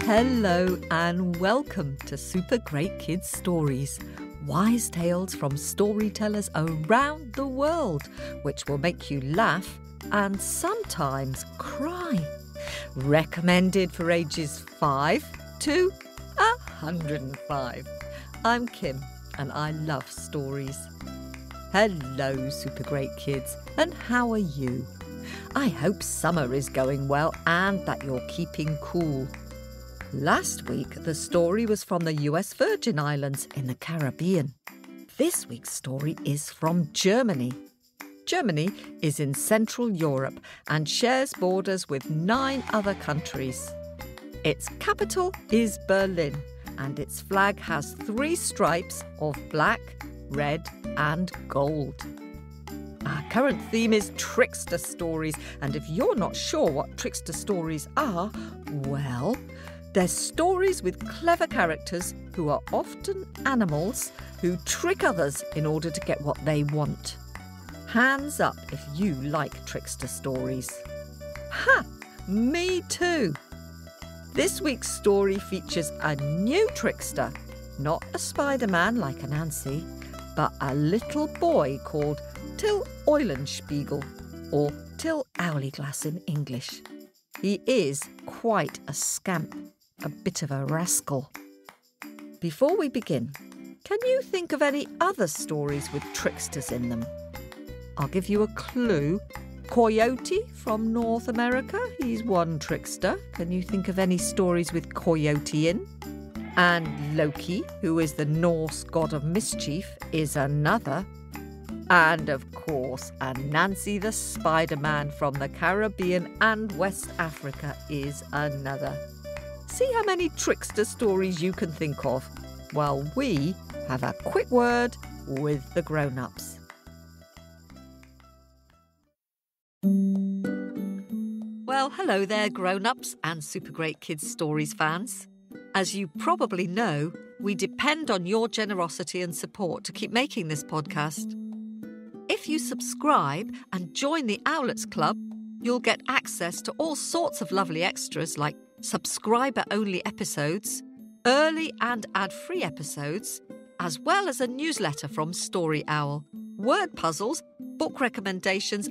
Hello and welcome to Super Great Kids Stories, wise tales from storytellers around the world, which will make you laugh and sometimes cry. Recommended for ages 5 to 105. I'm Kim and I love stories. Hello, Super Great Kids, and how are you? I hope summer is going well and that you're keeping cool. Last week, the story was from the US Virgin Islands in the Caribbean. This week's story is from Germany. Germany is in Central Europe and shares borders with 9 other countries. Its capital is Berlin, and its flag has 3 stripes of black, red and gold. Our current theme is trickster stories, and if you're not sure what trickster stories are, well, they're stories with clever characters who are often animals who trick others in order to get what they want. Hands up if you like trickster stories. Ha! Me too! This week's story features a new trickster, not a Spider-Man like Anansi, but a little boy called Till Eulenspiegel, or Till Owlyglass in English. He is quite a scamp. A bit of a rascal. Before we begin, can you think of any other stories with tricksters in them? I'll give you a clue. Coyote from North America, he's one trickster. Can you think of any stories with Coyote in? And Loki, who is the Norse god of mischief, is another. And of course, Anansi the Spider-Man from the Caribbean and West Africa is another. See how many trickster stories you can think of while we have a quick word with the grown-ups. Well, hello there, grown-ups and Super Great Kids Stories fans. As you probably know, we depend on your generosity and support to keep making this podcast. If you subscribe and join the Owlets Club, you'll get access to all sorts of lovely extras like subscriber-only episodes, early and ad-free episodes, as well as a newsletter from Story Owl, word puzzles, book recommendations,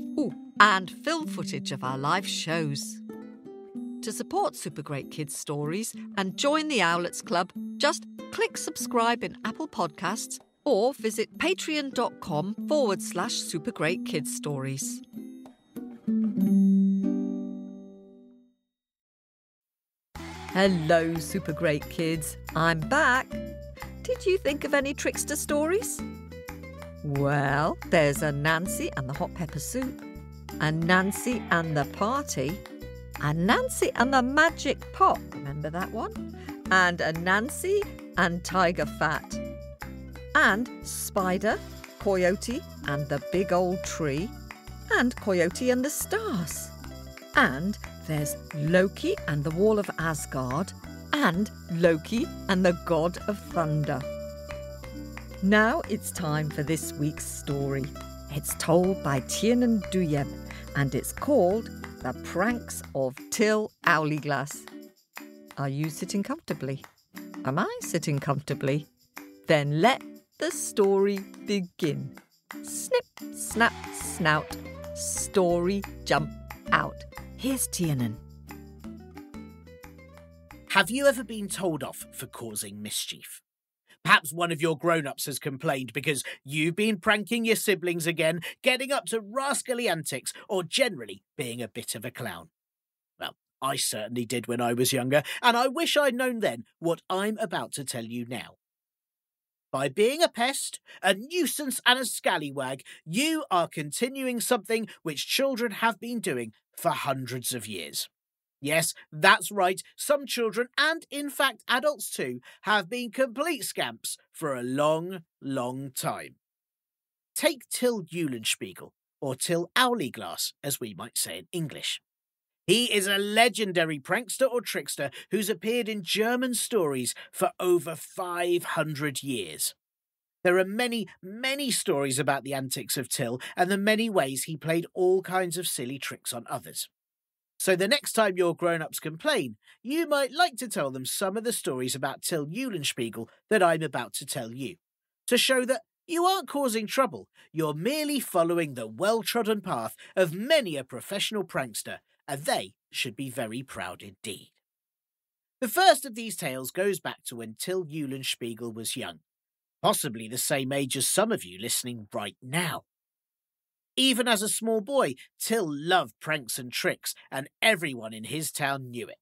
and film footage of our live shows. To support Super Great Kids Stories and join the Owlets Club, just click subscribe in Apple Podcasts or visit patreon.com/supergreatkidsstories. Hello, Super Great Kids. I'm back. Did you think of any trickster stories? Well, there's Anansi and the hot pepper soup, Anansi and the party, Anansi and the magic pot, remember that one? And Anansi and Tiger Fat, and Spider, Coyote and the big old tree, and Coyote and the stars, and there's Loki and the Wall of Asgard, and Loki and the God of Thunder. Now it's time for this week's story. It's told by Tiernan and it's called The Pranks of Till Owlyglass. Are you sitting comfortably? Am I sitting comfortably? Then let the story begin. Snip, snap, snout, story jump out. Here's Tiernan. Have you ever been told off for causing mischief? Perhaps one of your grown-ups has complained because you've been pranking your siblings again, getting up to rascally antics, or generally being a bit of a clown. Well, I certainly did when I was younger, and I wish I'd known then what I'm about to tell you now. By being a pest, a nuisance and a scallywag, you are continuing something which children have been doing for hundreds of years. Yes, that's right, some children, and in fact adults too, have been complete scamps for a long, long time. Take Till Eulenspiegel, or Till Owlyglass, as we might say in English. He is a legendary prankster or trickster who's appeared in German stories for over 500 years. There are many, many stories about the antics of Till and the many ways he played all kinds of silly tricks on others. So the next time your grown-ups complain, you might like to tell them some of the stories about Till Eulenspiegel that I'm about to tell you, to show that you aren't causing trouble, you're merely following the well-trodden path of many a professional prankster, and they should be very proud indeed. The first of these tales goes back to when Till Eulenspiegel was young, possibly the same age as some of you listening right now. Even as a small boy, Till loved pranks and tricks, and everyone in his town knew it.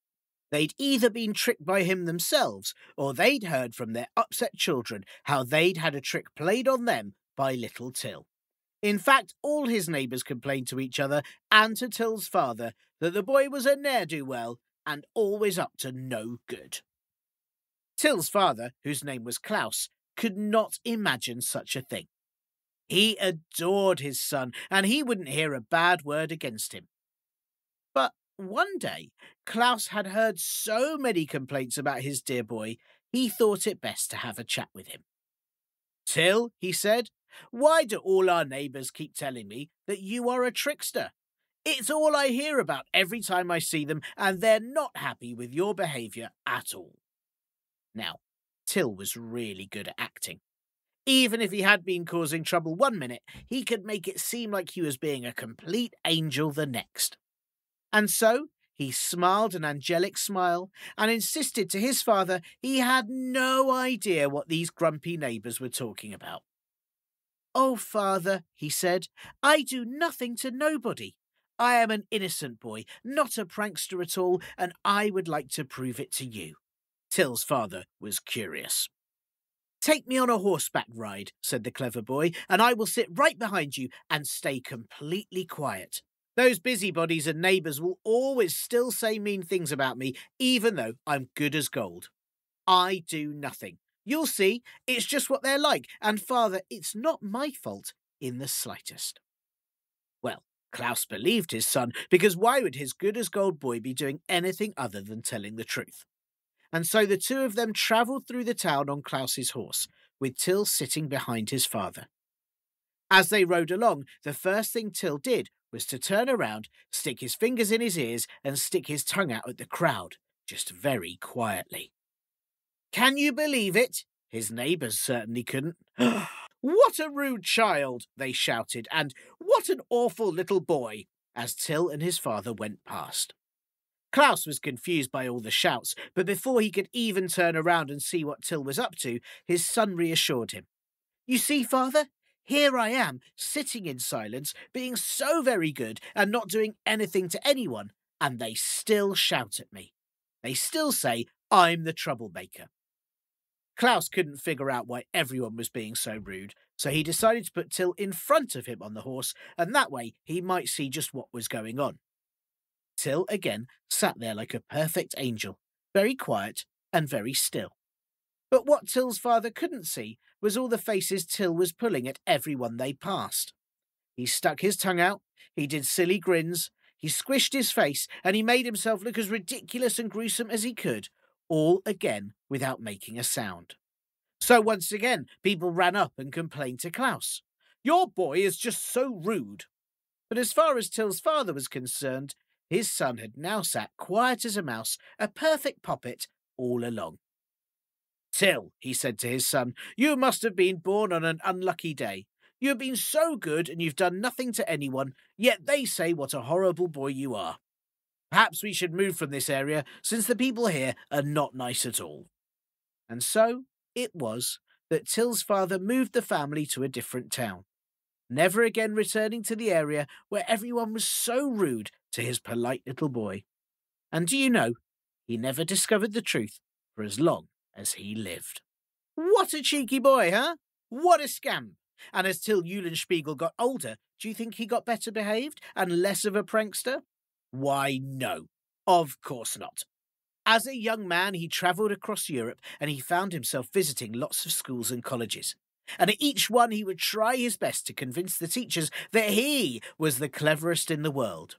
They'd either been tricked by him themselves, or they'd heard from their upset children how they'd had a trick played on them by little Till. In fact, all his neighbours complained to each other and to Till's father that the boy was a ne'er-do-well and always up to no good. Till's father, whose name was Klaus, could not imagine such a thing. He adored his son, and he wouldn't hear a bad word against him. But one day, Klaus had heard so many complaints about his dear boy, he thought it best to have a chat with him. "Till," he said, "why do all our neighbours keep telling me that you are a trickster? It's all I hear about every time I see them, and they're not happy with your behaviour at all." Now, Till was really good at acting. Even if he had been causing trouble one minute, he could make it seem like he was being a complete angel the next. And so he smiled an angelic smile and insisted to his father he had no idea what these grumpy neighbours were talking about. "Oh, father," he said, "I do nothing to nobody. I am an innocent boy, not a prankster at all, and I would like to prove it to you." Till's father was curious. "Take me on a horseback ride," said the clever boy, "and I will sit right behind you and stay completely quiet. Those busybodies and neighbours will always still say mean things about me, even though I'm good as gold. I do nothing. You'll see, it's just what they're like, and father, it's not my fault in the slightest." Well, Klaus believed his son, because why would his good as gold boy be doing anything other than telling the truth? And so the two of them travelled through the town on Klaus's horse, with Till sitting behind his father. As they rode along, the first thing Till did was to turn around, stick his fingers in his ears, and stick his tongue out at the crowd, just very quietly. "Can you believe it?" His neighbours certainly couldn't. "What a rude child!" they shouted, and "What an awful little boy!" as Till and his father went past. Klaus was confused by all the shouts, but before he could even turn around and see what Till was up to, his son reassured him. "You see, father, here I am, sitting in silence, being so very good and not doing anything to anyone, and they still shout at me. They still say I'm the troublemaker." Klaus couldn't figure out why everyone was being so rude, so he decided to put Till in front of him on the horse, and that way he might see just what was going on. Till again sat there like a perfect angel, very quiet and very still. But what Till's father couldn't see was all the faces Till was pulling at everyone they passed. He stuck his tongue out, he did silly grins, he squished his face, and he made himself look as ridiculous and gruesome as he could, all again without making a sound. So once again, people ran up and complained to Klaus. "Your boy is just so rude." But as far as Till's father was concerned, his son had now sat quiet as a mouse, a perfect poppet, all along. "Till," he said to his son, "you must have been born on an unlucky day. You have been so good and you've done nothing to anyone, yet they say what a horrible boy you are. Perhaps we should move from this area, since the people here are not nice at all." And so it was that Till's father moved the family to a different town, never again returning to the area where everyone was so rude to his polite little boy. And do you know, he never discovered the truth for as long as he lived. What a cheeky boy, huh? What a scamp! And as Till Eulenspiegel got older, do you think he got better behaved and less of a prankster? Why, no. Of course not. As a young man, he travelled across Europe and he found himself visiting lots of schools and colleges. And at each one he would try his best to convince the teachers that he was the cleverest in the world.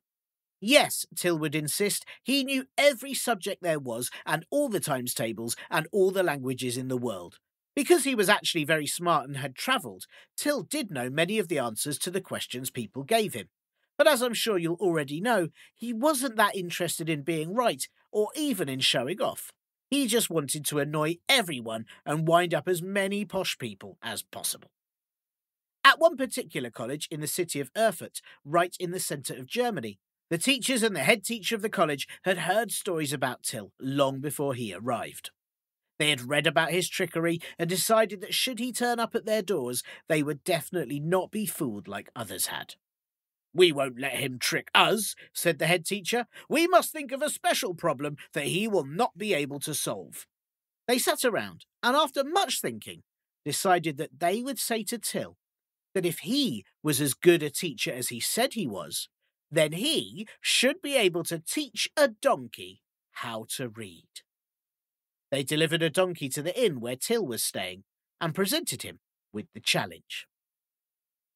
Yes, Till would insist, he knew every subject there was and all the times tables and all the languages in the world. Because he was actually very smart and had travelled, Till did know many of the answers to the questions people gave him. But as I'm sure you'll already know, he wasn't that interested in being right or even in showing off. He just wanted to annoy everyone and wind up as many posh people as possible. At one particular college in the city of Erfurt, right in the centre of Germany, the teachers and the head teacher of the college had heard stories about Till long before he arrived. They had read about his trickery and decided that should he turn up at their doors, they would definitely not be fooled like others had. "We won't let him trick us," said the head teacher. "We must think of a special problem that he will not be able to solve." They sat around and, after much thinking, decided that they would say to Till that if he was as good a teacher as he said he was, then he should be able to teach a donkey how to read. They delivered a donkey to the inn where Till was staying and presented him with the challenge.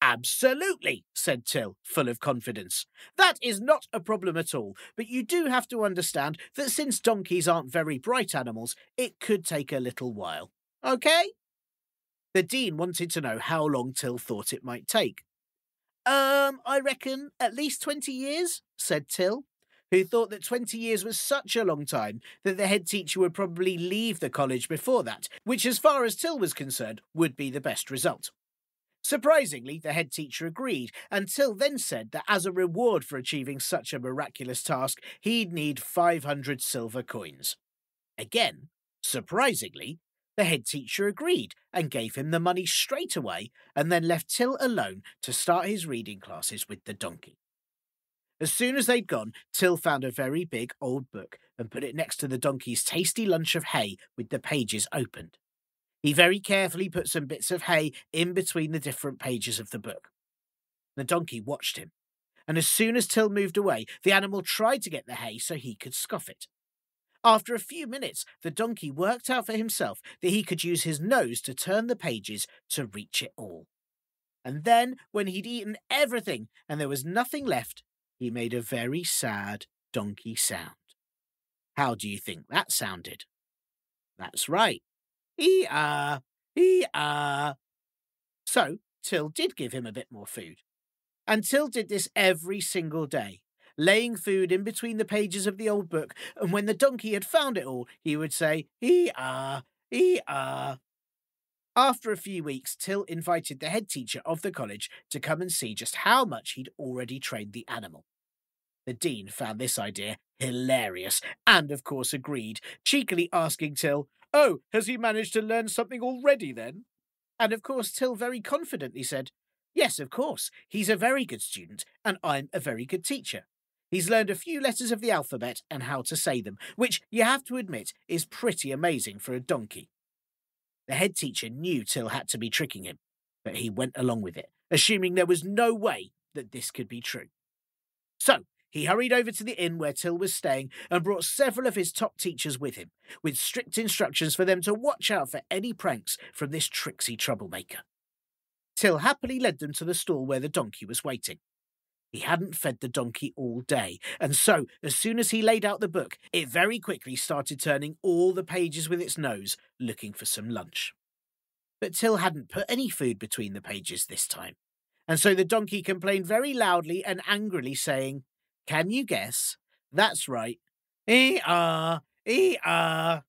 "Absolutely," said Till, full of confidence. "That is not a problem at all, but you do have to understand that since donkeys aren't very bright animals, it could take a little while. Okay?" The dean wanted to know how long Till thought it might take. I reckon at least 20 years, said Till, who thought that 20 years was such a long time that the head teacher would probably leave the college before that, which, as far as Till was concerned, would be the best result. Surprisingly, the head teacher agreed, and Till then said that as a reward for achieving such a miraculous task, he'd need 500 silver coins. Again, surprisingly, the head teacher agreed and gave him the money straight away, and then left Till alone to start his reading classes with the donkey. As soon as they'd gone, Till found a very big old book and put it next to the donkey's tasty lunch of hay with the pages opened. He very carefully put some bits of hay in between the different pages of the book. The donkey watched him, and as soon as Till moved away, the animal tried to get the hay so he could scoff it. After a few minutes, the donkey worked out for himself that he could use his nose to turn the pages to reach it all. And then, when he'd eaten everything and there was nothing left, he made a very sad donkey sound. How do you think that sounded? That's right. Ee-ah, ee-ah. So, Till did give him a bit more food. And Till did this every single day, laying food in between the pages of the old book, and when the donkey had found it all, he would say, "Ee-ah, ee-ah." After a few weeks, Till invited the head teacher of the college to come and see just how much he'd already trained the animal. The dean found this idea hilarious and, of course, agreed, cheekily asking Till, "Oh, has he managed to learn something already then?" And, of course, Till very confidently said, "Yes, of course, he's a very good student, and I'm a very good teacher. He's learned a few letters of the alphabet and how to say them, which, you have to admit, is pretty amazing for a donkey." The head teacher knew Till had to be tricking him, but he went along with it, assuming there was no way that this could be true. So, he hurried over to the inn where Till was staying and brought several of his top teachers with him, with strict instructions for them to watch out for any pranks from this tricksy troublemaker. Till happily led them to the stall where the donkey was waiting. He hadn't fed the donkey all day, and so, as soon as he laid out the book, it very quickly started turning all the pages with its nose, looking for some lunch. But Till hadn't put any food between the pages this time, and so the donkey complained very loudly and angrily, saying, "Can you guess? That's right. Ee-ah, ee-ah."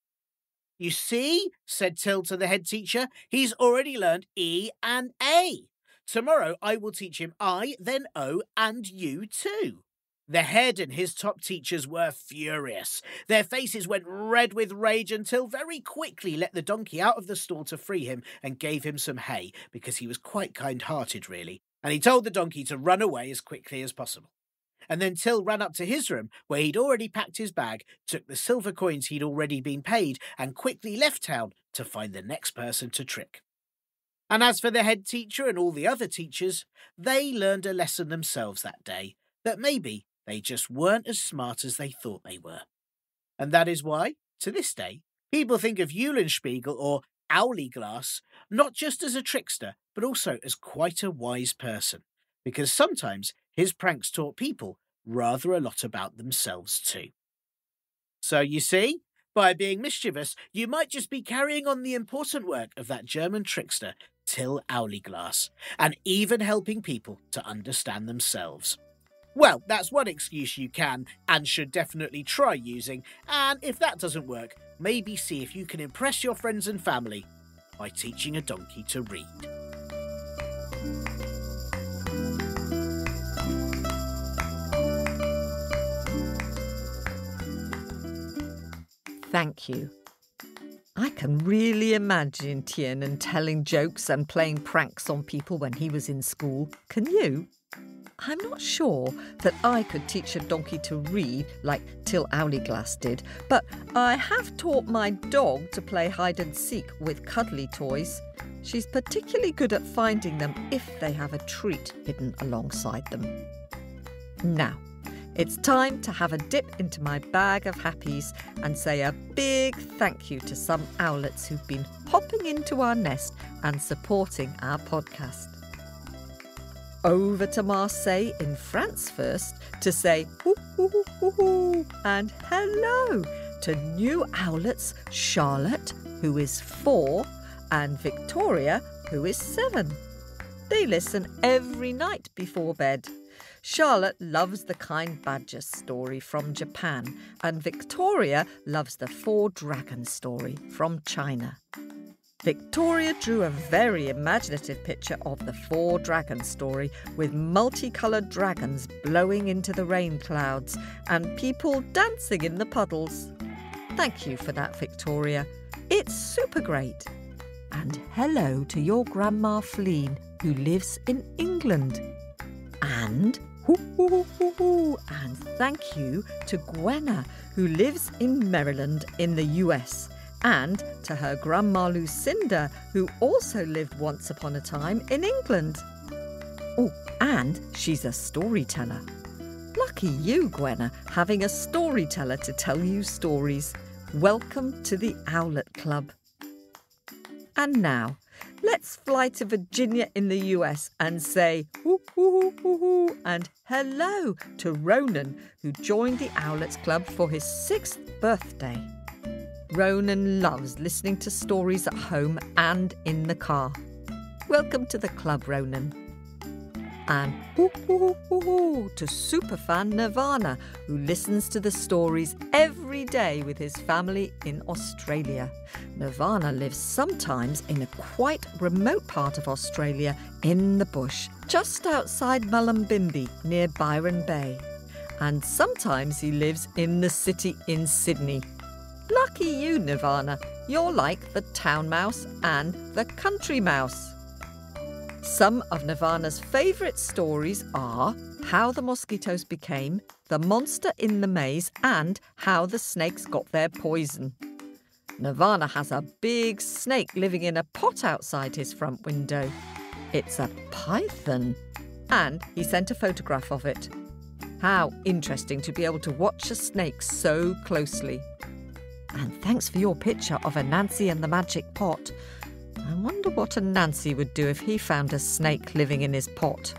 "You see," said Till to the head teacher, "he's already learned E and A. Tomorrow I will teach him I, then O, and U too." The head and his top teachers were furious. Their faces went red with rage until very quickly let the donkey out of the stall to free him and gave him some hay, because he was quite kind-hearted, really, and he told the donkey to run away as quickly as possible. And then Till ran up to his room, where he'd already packed his bag, took the silver coins he'd already been paid, and quickly left town to find the next person to trick. And as for the head teacher and all the other teachers, they learned a lesson themselves that day, that maybe they just weren't as smart as they thought they were. And that is why, to this day, people think of Eulenspiegel or Owlyglass not just as a trickster, but also as quite a wise person, because sometimes his pranks taught people rather a lot about themselves too. So you see, By being mischievous, you might just be carrying on the important work of that German trickster, Owlyglass, and even helping people to understand themselves. Well, that's one excuse you can and should definitely try using, and if that doesn't work, maybe see if you can impress your friends and family by teaching a donkey to read. Thank you. I can really imagine Tiernan telling jokes and playing pranks on people when he was in school. Can you? I'm not sure that I could teach a donkey to read like Owlyglass did, but I have taught my dog to play hide and seek with cuddly toys. She's particularly good at finding them if they have a treat hidden alongside them. Now, it's time to have a dip into my bag of happies and say a big thank you to some owlets who've been hopping into our nest and supporting our podcast. Over to Marseille in France first to say hoo hoo hoo hoo hoo and hello to new owlets Charlotte, who is 4, and Victoria, who is 7. They listen every night before bed. Charlotte loves the kind badger story from Japan, and Victoria loves the 4 dragons story from China. Victoria drew a very imaginative picture of the 4 dragons story with multicoloured dragons blowing into the rain clouds and people dancing in the puddles. Thank you for that, Victoria. It's super great. And hello to your Grandma Fleen, who lives in England. And and thank you to Gwenna, who lives in Maryland in the US, and to her Grandma Lucinda, who also lived once upon a time in England. Oh, and she's a storyteller. Lucky you, Gwenna, having a storyteller to tell you stories. Welcome to the Owlet Club. And now, let's fly to Virginia in the US and say hoo hoo hoo hoo hoo and hello to Ronan, who joined the Owlets Club for his 6th birthday. Ronan loves listening to stories at home and in the car. Welcome to the club, Ronan. And hoo hoo hoo hoo hoo to superfan Nirvana, who listens to the stories every day with his family in Australia. Nirvana lives sometimes in a quite remote part of Australia in the bush, just outside Mullumbimby near Byron Bay. And sometimes he lives in the city in Sydney. Lucky you, Nirvana. You're like the town mouse and the country mouse. Some of Nirvana's favourite stories are How the Mosquitoes Became, The Monster in the Maze, and How the Snakes Got Their Poison. Nirvana has a big snake living in a pot outside his front window. It's a python, and he sent a photograph of it. How interesting to be able to watch a snake so closely. And thanks for your picture of a Nancy and the Magic Pot. I wonder what a Nancy would do if he found a snake living in his pot.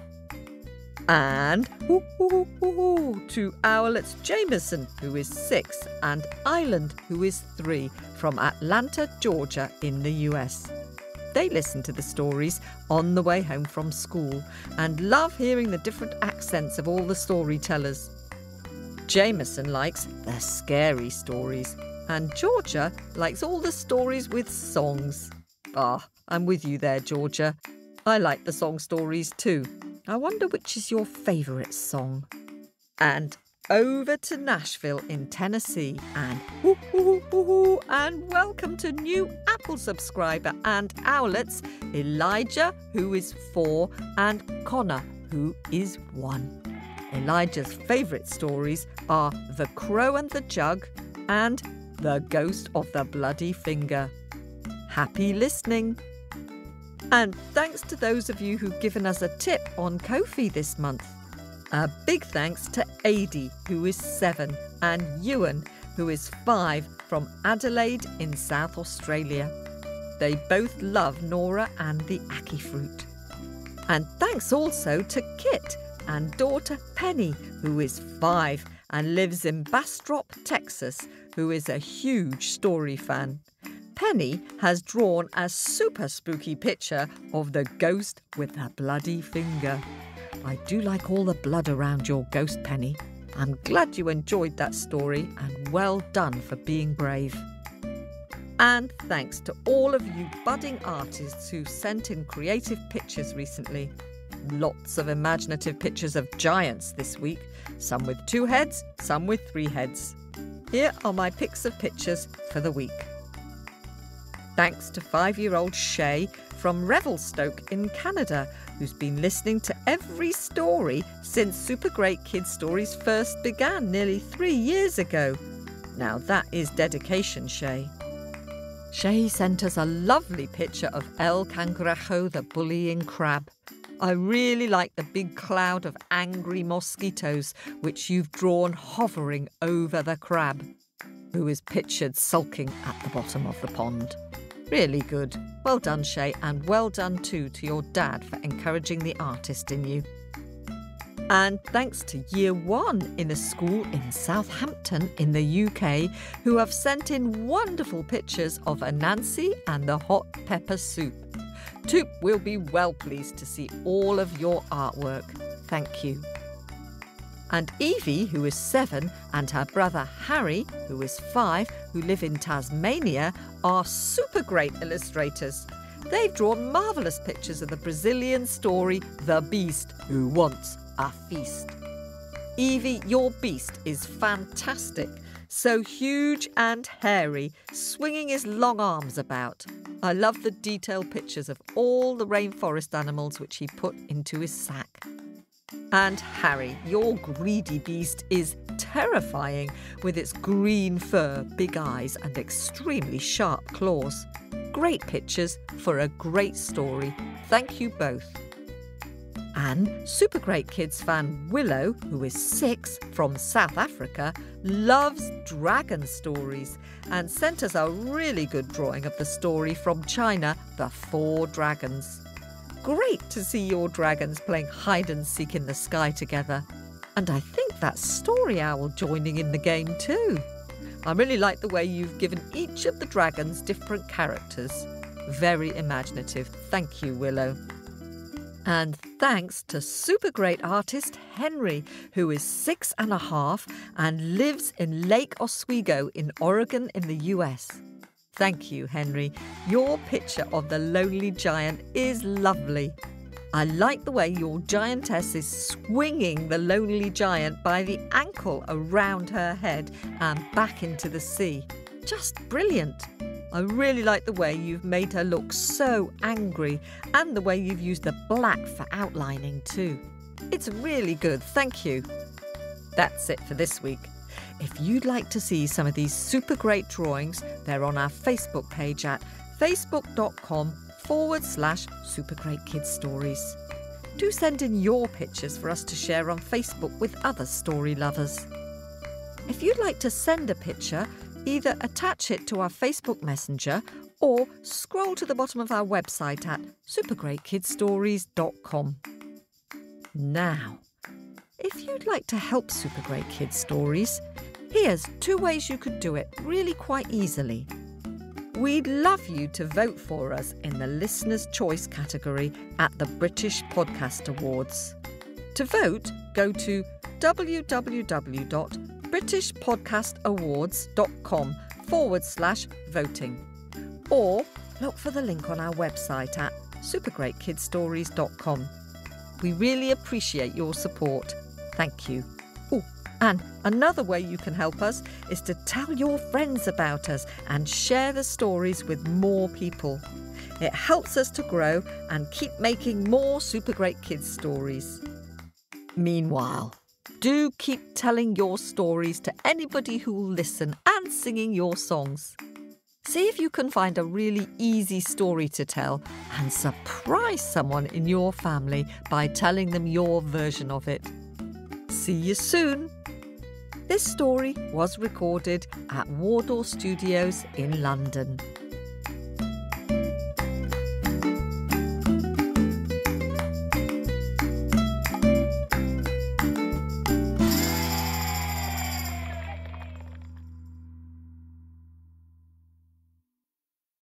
And hoo hoo hoo hoo hoo to Owlets Jameson, who is 6, and Island, who is 3, from Atlanta, Georgia in the US. They listen to the stories on the way home from school and love hearing the different accents of all the storytellers. Jameson likes the scary stories, and Georgia likes all the stories with songs. Ah, I'm with you there, Georgia. I like the song stories too. I wonder which is your favourite song. And over to Nashville in Tennessee and hoo hoo hoo hoo hoo and welcome to new Apple subscriber and Owlets, Elijah, who is 4, and Connor, who is 1. Elijah's favourite stories are The Crow and the Jug and The Ghost of the Bloody Finger. Happy listening. And thanks to those of you who've given us a tip on Ko-fi this month. A big thanks to Adi, who is 7, and Ewan, who is 5, from Adelaide in South Australia. They both love Nora and the Ackee fruit. And thanks also to Kit and daughter Penny, who is 5 and lives in Bastrop, Texas, who is a huge story fan. Penny has drawn a super spooky picture of the ghost with the bloody finger. I do like all the blood around your ghost, Penny. I'm glad you enjoyed that story and well done for being brave. And thanks to all of you budding artists who sent in creative pictures recently. Lots of imaginative pictures of giants this week, some with 2 heads, some with 3 heads. Here are my picks of pictures for the week. Thanks to 5-year-old Shay from Revelstoke in Canada, who's been listening to every story since Super Great Kids Stories first began nearly 3 years ago. Now that is dedication, Shay. Shay sent us a lovely picture of El Cangrejo, the bullying crab. I really like the big cloud of angry mosquitoes which you've drawn hovering over the crab, who is pictured sulking at the bottom of the pond. Really good. Well done, Shay, and well done too to your dad for encouraging the artist in you. And thanks to Year 1 in a school in Southampton in the UK, who have sent in wonderful pictures of Anansi and the hot pepper soup. Toop will be well pleased to see all of your artwork. Thank you. And Evie, who is 7, and her brother Harry, who is 5, who live in Tasmania, are super great illustrators. They've drawn marvellous pictures of the Brazilian story The Beast Who Wants a Feast. Evie, your beast is fantastic, so huge and hairy, swinging his long arms about. I love the detailed pictures of all the rainforest animals which he put into his sack. And Harry, your greedy beast is terrifying with its green fur, big eyes and extremely sharp claws. Great pictures for a great story. Thank you both. And Super Great Kids fan Willow, who is 6 from South Africa, loves dragon stories and sent us a really good drawing of the story from China, The 4 Dragons. Great to see your dragons playing hide and seek in the sky together. And I think that's Story Owl joining in the game too. I really like the way you've given each of the dragons different characters. Very imaginative. Thank you, Willow. And thanks to super great artist Henry, who is 6.5 and lives in Lake Oswego in Oregon in the US. Thank you, Henry. Your picture of the lonely giant is lovely. I like the way your giantess is swinging the lonely giant by the ankle around her head and back into the sea. Just brilliant. I really like the way you've made her look so angry and the way you've used the black for outlining too. It's really good, thank you. That's it for this week. If you'd like to see some of these super great drawings, they're on our Facebook page at facebook.com/supergreatkidsstories. Do send in your pictures for us to share on Facebook with other story lovers. If you'd like to send a picture, either attach it to our Facebook Messenger or scroll to the bottom of our website at supergreatkidsstories.com. Now, if you'd like to help Super Great Kids Stories, here's 2 ways you could do it really quite easily. We'd love you to vote for us in the Listener's Choice category at the British Podcast Awards. To vote, go to www.britishpodcastawards.com/voting or look for the link on our website at supergreatkidsstories.com. We really appreciate your support. Thank you. Oh, and another way you can help us is to tell your friends about us and share the stories with more people. It helps us to grow and keep making more Super Great Kids stories. Meanwhile, do keep telling your stories to anybody who will listen and singing your songs. See if you can find a really easy story to tell and surprise someone in your family by telling them your version of it. See you soon. This story was recorded at Wardour Studios in London.